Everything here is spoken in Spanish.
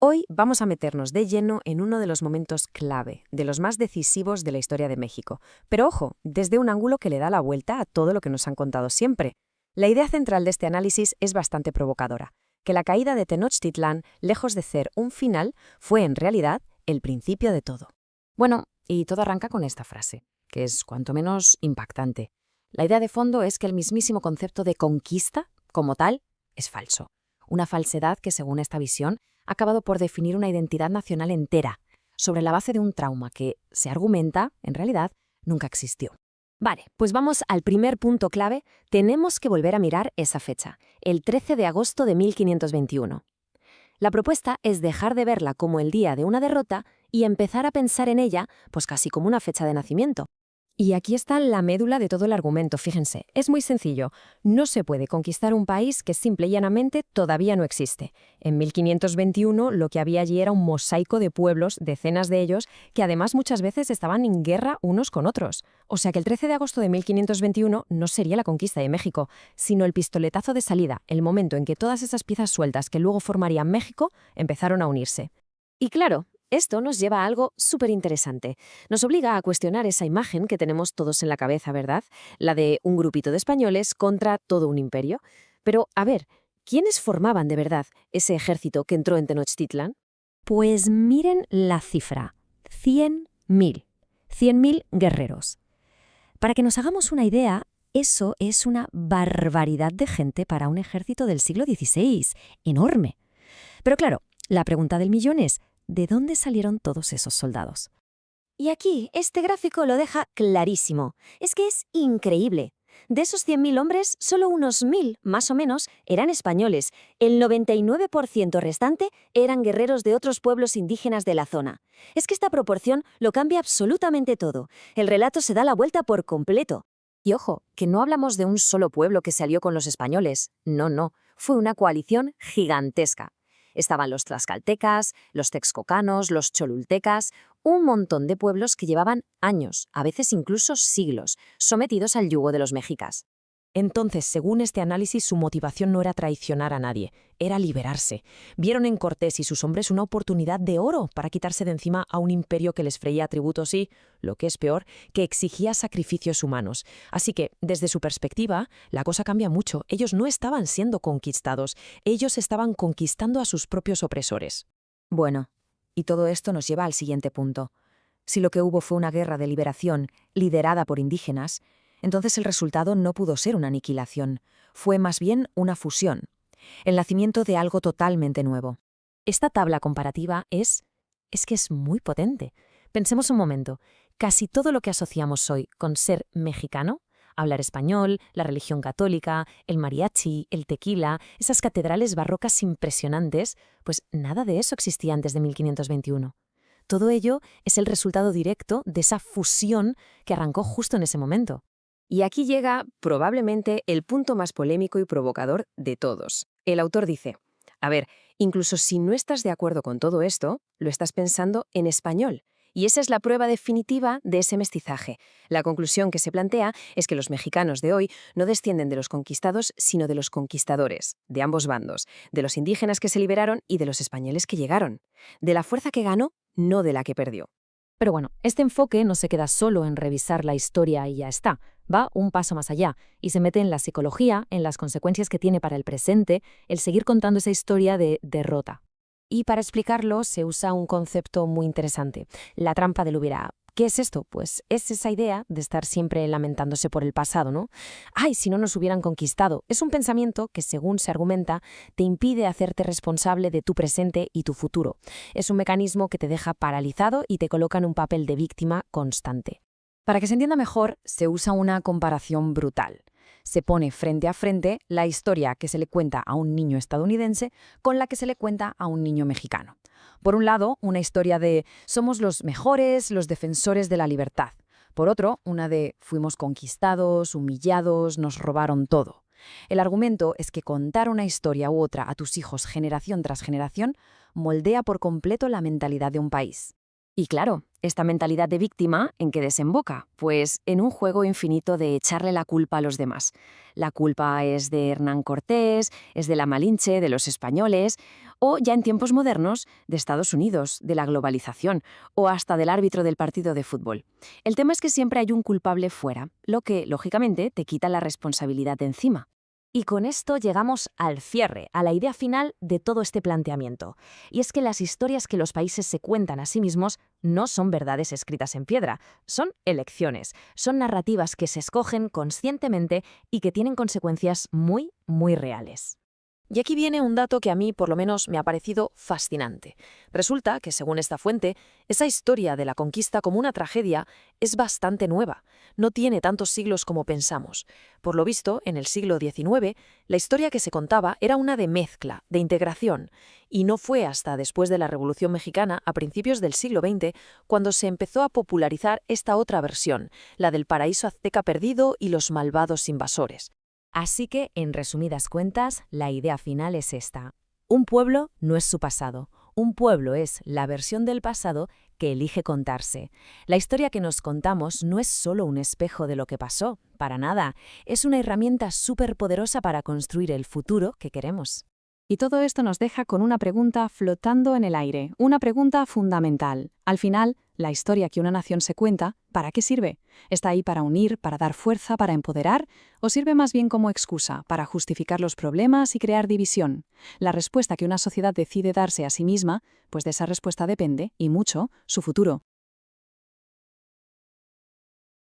Hoy vamos a meternos de lleno en uno de los momentos clave, de los más decisivos de la historia de México. Pero ojo, desde un ángulo que le da la vuelta a todo lo que nos han contado siempre. La idea central de este análisis es bastante provocadora, que la caída de Tenochtitlán, lejos de ser un final, fue en realidad el principio de todo. Bueno, y todo arranca con esta frase, que es cuanto menos impactante. La idea de fondo es que el mismísimo concepto de conquista, como tal, es falso. Una falsedad que, según esta visión, ha acabado por definir una identidad nacional entera, sobre la base de un trauma que, se argumenta, en realidad, nunca existió. Vale, pues vamos al primer punto clave. Tenemos que volver a mirar esa fecha, el 13 de agosto de 1521. La propuesta es dejar de verla como el día de una derrota y empezar a pensar en ella, pues casi como una fecha de nacimiento. Y aquí está la médula de todo el argumento, fíjense. Es muy sencillo. No se puede conquistar un país que simple y llanamente todavía no existe. En 1521 lo que había allí era un mosaico de pueblos, decenas de ellos, que además muchas veces estaban en guerra unos con otros. O sea que el 13 de agosto de 1521 no sería la conquista de México, sino el pistoletazo de salida, el momento en que todas esas piezas sueltas que luego formarían México empezaron a unirse. Y claro, esto nos lleva a algo súper interesante. Nos obliga a cuestionar esa imagen que tenemos todos en la cabeza, ¿verdad? La de un grupito de españoles contra todo un imperio. Pero, a ver, ¿quiénes formaban de verdad ese ejército que entró en Tenochtitlán? Pues miren la cifra, 100.000. 100.000 guerreros. Para que nos hagamos una idea, eso es una barbaridad de gente para un ejército del siglo XVI. Enorme. Pero claro, la pregunta del millón es, ¿de dónde salieron todos esos soldados? Y aquí, este gráfico lo deja clarísimo. Es que es increíble. De esos 100.000 hombres, solo unos 1.000, más o menos, eran españoles. El 99% restante eran guerreros de otros pueblos indígenas de la zona. Es que esta proporción lo cambia absolutamente todo. El relato se da la vuelta por completo. Y ojo, que no hablamos de un solo pueblo que se alió con los españoles. No, no. Fue una coalición gigantesca. Estaban los tlaxcaltecas, los texcocanos, los cholultecas, un montón de pueblos que llevaban años, a veces incluso siglos, sometidos al yugo de los mexicas. Entonces, según este análisis, su motivación no era traicionar a nadie, era liberarse. Vieron en Cortés y sus hombres una oportunidad de oro para quitarse de encima a un imperio que les freía tributos y, lo que es peor, que exigía sacrificios humanos. Así que, desde su perspectiva, la cosa cambia mucho. Ellos no estaban siendo conquistados, ellos estaban conquistando a sus propios opresores. Bueno, y todo esto nos lleva al siguiente punto. Si lo que hubo fue una guerra de liberación liderada por indígenas, entonces el resultado no pudo ser una aniquilación, fue más bien una fusión, el nacimiento de algo totalmente nuevo. Esta tabla comparativa es que es muy potente. Pensemos un momento, casi todo lo que asociamos hoy con ser mexicano, hablar español, la religión católica, el mariachi, el tequila, esas catedrales barrocas impresionantes, pues nada de eso existía antes de 1521. Todo ello es el resultado directo de esa fusión que arrancó justo en ese momento. Y aquí llega, probablemente, el punto más polémico y provocador de todos. El autor dice, a ver, incluso si no estás de acuerdo con todo esto, lo estás pensando en español. Y esa es la prueba definitiva de ese mestizaje. La conclusión que se plantea es que los mexicanos de hoy no descienden de los conquistados, sino de los conquistadores, de ambos bandos, de los indígenas que se liberaron y de los españoles que llegaron. De la fuerza que ganó, no de la que perdió. Pero bueno, este enfoque no se queda solo en revisar la historia y ya está. Va un paso más allá y se mete en la psicología, en las consecuencias que tiene para el presente el seguir contando esa historia de derrota. Y para explicarlo se usa un concepto muy interesante, la trampa del hubiera. ¿Qué es esto? Pues es esa idea de estar siempre lamentándose por el pasado, ¿no? ¡Ay, si no nos hubieran conquistado! Es un pensamiento que, según se argumenta, te impide hacerte responsable de tu presente y tu futuro. Es un mecanismo que te deja paralizado y te coloca en un papel de víctima constante. Para que se entienda mejor, se usa una comparación brutal. Se pone frente a frente la historia que se le cuenta a un niño estadounidense con la que se le cuenta a un niño mexicano. Por un lado, una historia de somos los mejores, los defensores de la libertad. Por otro, una de fuimos conquistados, humillados, nos robaron todo. El argumento es que contar una historia u otra a tus hijos generación tras generación moldea por completo la mentalidad de un país. Y claro, Esta mentalidad de víctima, ¿en qué desemboca? Pues en un juego infinito de echarle la culpa a los demás. La culpa es de Hernán Cortés, es de la Malinche, de los españoles, o ya en tiempos modernos, de Estados Unidos, de la globalización, o hasta del árbitro del partido de fútbol. El tema es que siempre hay un culpable fuera, lo que, lógicamente, te quita la responsabilidad de encima. Y con esto llegamos al cierre, a la idea final de todo este planteamiento. Y es que las historias que los países se cuentan a sí mismos no son verdades escritas en piedra, son elecciones, son narrativas que se escogen conscientemente y que tienen consecuencias muy, muy reales. Y aquí viene un dato que a mí, por lo menos, me ha parecido fascinante. Resulta que, según esta fuente, esa historia de la conquista como una tragedia es bastante nueva. No tiene tantos siglos como pensamos. Por lo visto, en el siglo XIX, la historia que se contaba era una de mezcla, de integración. Y no fue hasta después de la Revolución Mexicana, a principios del siglo XX, cuando se empezó a popularizar esta otra versión, la del paraíso azteca perdido y los malvados invasores. Así que, en resumidas cuentas, la idea final es esta. Un pueblo no es su pasado. Un pueblo es la versión del pasado que elige contarse. La historia que nos contamos no es solo un espejo de lo que pasó, para nada. Es una herramienta superpoderosa para construir el futuro que queremos. Y todo esto nos deja con una pregunta flotando en el aire, una pregunta fundamental. Al final, la historia que una nación se cuenta, ¿para qué sirve? ¿Está ahí para unir, para dar fuerza, para empoderar? ¿O sirve más bien como excusa, para justificar los problemas y crear división? La respuesta que una sociedad decide darse a sí misma, pues de esa respuesta depende, y mucho, su futuro.